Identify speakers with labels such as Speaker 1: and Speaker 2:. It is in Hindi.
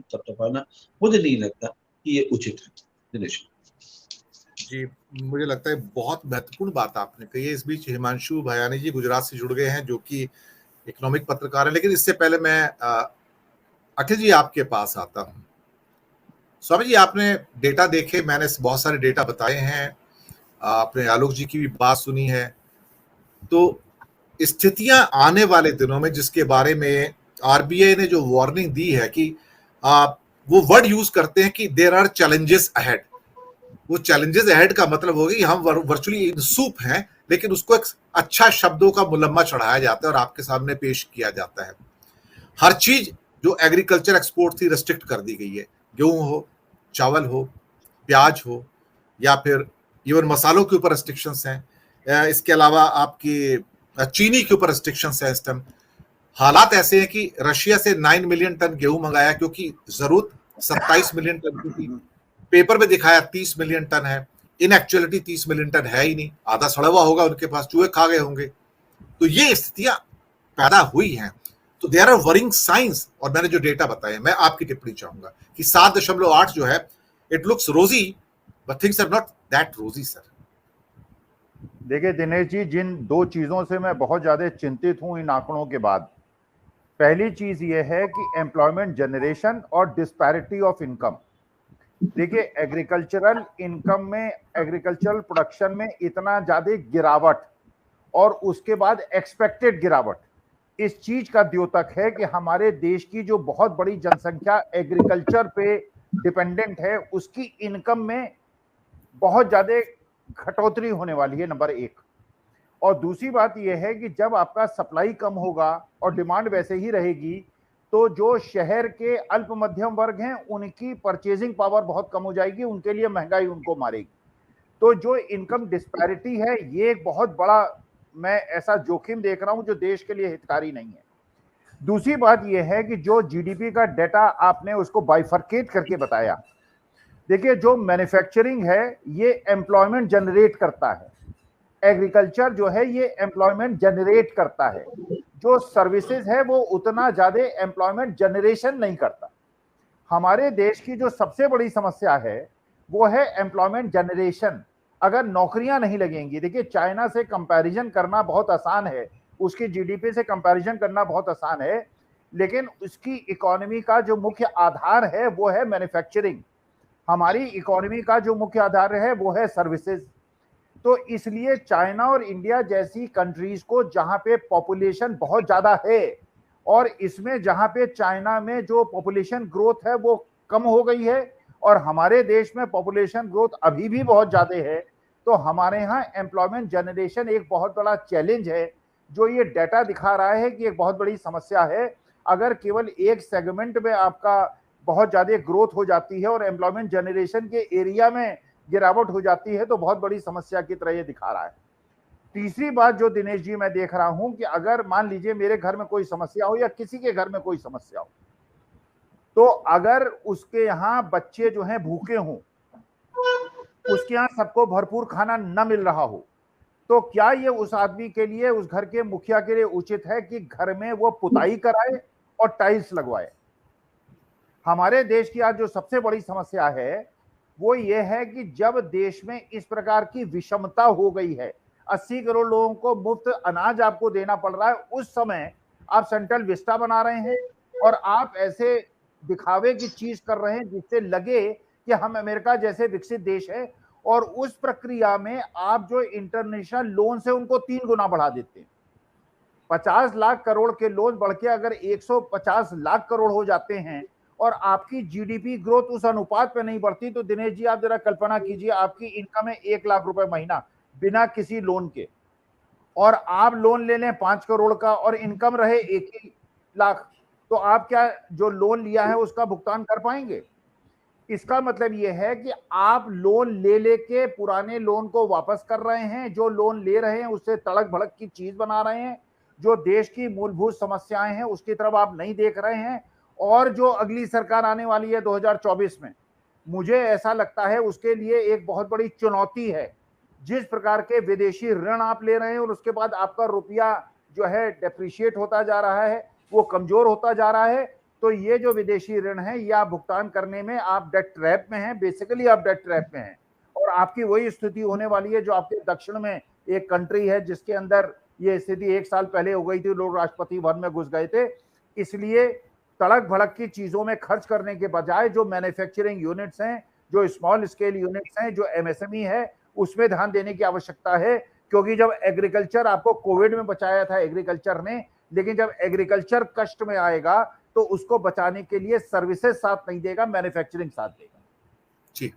Speaker 1: थपथपाना मुझे नहीं लगता कि ये उचित है। दिनेश
Speaker 2: जी, मुझे लगता है बहुत महत्वपूर्ण बात आपने कही है। इस बीच हिमांशु भयानी जी गुजरात से जुड़ गए हैं, जो कि इकोनॉमिक पत्रकार है। लेकिन इससे पहले मैं अखिल जी आपके पास आता हूँ। स्वामी जी, आपने डेटा देखे, मैंने बहुत सारे डेटा बताए हैं, आपने आलोक जी की भी बात सुनी है। तो स्थितियां आने वाले दिनों में जिसके बारे में आरबीआई ने जो वार्निंग दी है कि वो वर्ड यूज करते हैं कि देयर आर चैलेंजेस अहेड। वो चैलेंजेस अहेड का मतलब होगा कि हम वर्चुअली इन सूप हैं, लेकिन उसको एक अच्छा शब्दों का मुलम्मा चढ़ाया जाता है और आपके सामने पेश किया जाता है। हर चीज जो एग्रीकल्चर एक्सपोर्ट थी रेस्ट्रिक्ट कर दी गई है। गेहूं हो, चावल हो, प्याज हो, या फिर इवन मसालों के ऊपर रेस्ट्रिक्शंस हैं। इसके अलावा आपकी चीनी के ऊपर रेस्ट्रिक्शंस है इस टाइम। हालात ऐसे हैं कि रशिया से 9 मिलियन टन गेहूं मंगाया क्योंकि जरूरत 27 मिलियन टन की थी। पेपर में दिखाया 30 मिलियन टन है, इन एक्चुअलिटी 30 मिलियन टन है ही नहीं, आधा सड़ा हुआ होगा, उनके पास चूहे खा गए होंगे। तो ये स्थितियां पैदा हुई हैं। तो देयर आर वरिंग साइंस। और मैंने जो डेटा बताए, मैं आपकी टिप्पणी चाहूंगा कि 7.8 जो है, it looks rosy but things are not that rosy sir.
Speaker 3: देखिए दिनेश जी, जिन दो चीजों से मैं बहुत ज्यादा चिंतित हूं इन आंकड़ों के बाद, पहली चीज ये है कि एम्प्लॉयमेंट जनरेशन और डिस्पैरिटी ऑफ इनकम। देखिए एग्रीकल्चरल इनकम में, एग्रीकल्चरल प्रोडक्शन में इतना ज्यादा गिरावट और उसके बाद एक्सपेक्टेड गिरावट, इस चीज का द्योतक है कि हमारे देश की जो बहुत बड़ी जनसंख्या एग्रीकल्चर पे डिपेंडेंट है, उसकी इनकम में बहुत ज्यादा घटोतरी होने वाली है, नंबर एक। और दूसरी बात यह है कि जब आपका सप्लाई कम होगा और डिमांड वैसे ही रहेगी, तो जो शहर के अल्प मध्यम वर्ग हैं उनकी परचेजिंग पावर बहुत कम हो जाएगी, उनके लिए महंगाई उनको मारेगी। तो जो इनकम डिस्पैरिटी है, ये एक बहुत बड़ा मैं ऐसा जोखिम देख रहा हूं जो देश के लिए हितकारी नहीं है। दूसरी बात यह है कि जो जीडीपी का डेटा आपने उसको बाइफरकेट करके बताया, देखिए जो मैन्युफैक्चरिंग है ये एम्प्लॉयमेंट जनरेट करता है, एग्रीकल्चर जो है ये एम्प्लॉयमेंट जनरेट करता है, जो सर्विसेज है वो उतना ज्यादा एम्प्लॉयमेंट जनरेशन नहीं करता। हमारे देश की जो सबसे बड़ी समस्या है वो है एम्प्लॉयमेंट जनरेशन। अगर नौकरियां नहीं लगेंगी, देखिए चाइना से कंपैरिजन करना बहुत आसान है, उसकी जीडीपी से कंपैरिजन करना बहुत आसान है, लेकिन उसकी इकोनॉमी का जो मुख्य आधार है वो है मैन्युफैक्चरिंग। हमारी इकोनॉमी का जो मुख्य आधार है वो है सर्विसेज। तो इसलिए चाइना और इंडिया जैसी कंट्रीज को, जहां पे पॉपुलेशन बहुत ज्यादा है और इसमें जहां पे चाइना में जो पॉपुलेशन ग्रोथ है वो कम हो गई है और हमारे देश में पॉपुलेशन ग्रोथ अभी भी बहुत ज्यादा है, तो हमारे यहाँ एम्प्लॉयमेंट जनरेशन एक बहुत बड़ा चैलेंज है, जो ये डाटा दिखा रहा है कि एक बहुत बड़ी समस्या है। अगर केवल एक सेगमेंट में आपका बहुत ज्यादा ग्रोथ हो जाती है और एम्प्लॉयमेंट जनरेशन के एरिया में गिरावट हो जाती है, तो बहुत बड़ी समस्या की तरह ये दिखा रहा है। तीसरी बात जो दिनेश जी मैं देख रहा हूं कि अगर मान लीजिए मेरे घर में कोई समस्या हो या किसी के घर में कोई समस्या हो, तो अगर उसके यहाँ बच्चे जो हैं भूखे हों, उसके यहाँ सबको भरपूर खाना न मिल रहा हो, तो क्या ये उस आदमी के लिए, उस घर के मुखिया के लिए उचित है कि घर में वो पुताई कराए और टाइल्स लगवाए? हमारे देश की आज जो सबसे बड़ी समस्या है वो ये है कि जब देश में इस प्रकार की विषमता हो गई है, 80 करोड़ लोगों को मुफ्त अनाज आपको देना पड़ रहा है, उस समय आप सेंट्रल विस्टा बना रहे हैं और आप ऐसे दिखावे की चीज कर रहे हैं जिससे लगे कि हम अमेरिका जैसे विकसित देश है, और उस प्रक्रिया में आप जो इंटरनेशनल लोन से उनको 3 गुना बढ़ा देते हैं। 50 लाख करोड़ के लोन बढ़ के अगर 150 लाख करोड़ हो जाते हैं और आपकी जीडीपी ग्रोथ उस अनुपात पे नहीं बढ़ती, तो दिनेश जी आप जरा कल्पना कीजिए, आपकी इनकम है 1 लाख रुपए महीना बिना किसी लोन के, और आप लोन ले लें 5 करोड़ का और इनकम रहे 1 ही लाख, तो आप क्या जो लोन लिया है उसका भुगतान कर पाएंगे? इसका मतलब यह है कि आप लोन ले लेके पुराने लोन को वापस कर रहे हैं, जो लोन ले रहे हैं उससे तड़क भड़क की चीज बना रहे हैं, जो देश की मूलभूत समस्याएं हैं उसकी तरफ आप नहीं देख रहे हैं। और जो अगली सरकार आने वाली है 2024 में, मुझे ऐसा लगता है उसके लिए एक बहुत बड़ी चुनौती है। जिस प्रकार के विदेशी ऋण आप ले रहे हैं और उसके बाद आपका रुपया जो है डेप्रिशिएट होता जा रहा है, वो कमजोर होता जा रहा है, तो ये जो विदेशी ऋण है ये आप भुगतान करने में आप डेट ट्रैप में हैं, बेसिकली आप डेट ट्रैप में हैं और आपकी वही स्थिति होने वाली है जो आपके दक्षिण में एक कंट्री है जिसके अंदर ये स्थिति 1 साल पहले हो गई थी, लोग राष्ट्रपति भवन में घुस गए थे। इसलिए तड़क भड़क की चीजों में खर्च करने के बजाय जो मैन्युफैक्चरिंग यूनिट्स हैं, जो स्मॉल स्केल यूनिट्स हैं, जो एमएसएमई है, उसमें ध्यान देने की आवश्यकता है। क्योंकि जब एग्रीकल्चर, आपको कोविड में बचाया था एग्रीकल्चर ने, लेकिन जब एग्रीकल्चर कष्ट में आएगा तो उसको बचाने के लिए सर्विसेज साथ नहीं देगा, मैन्युफैक्चरिंग साथ देगा।
Speaker 2: जी।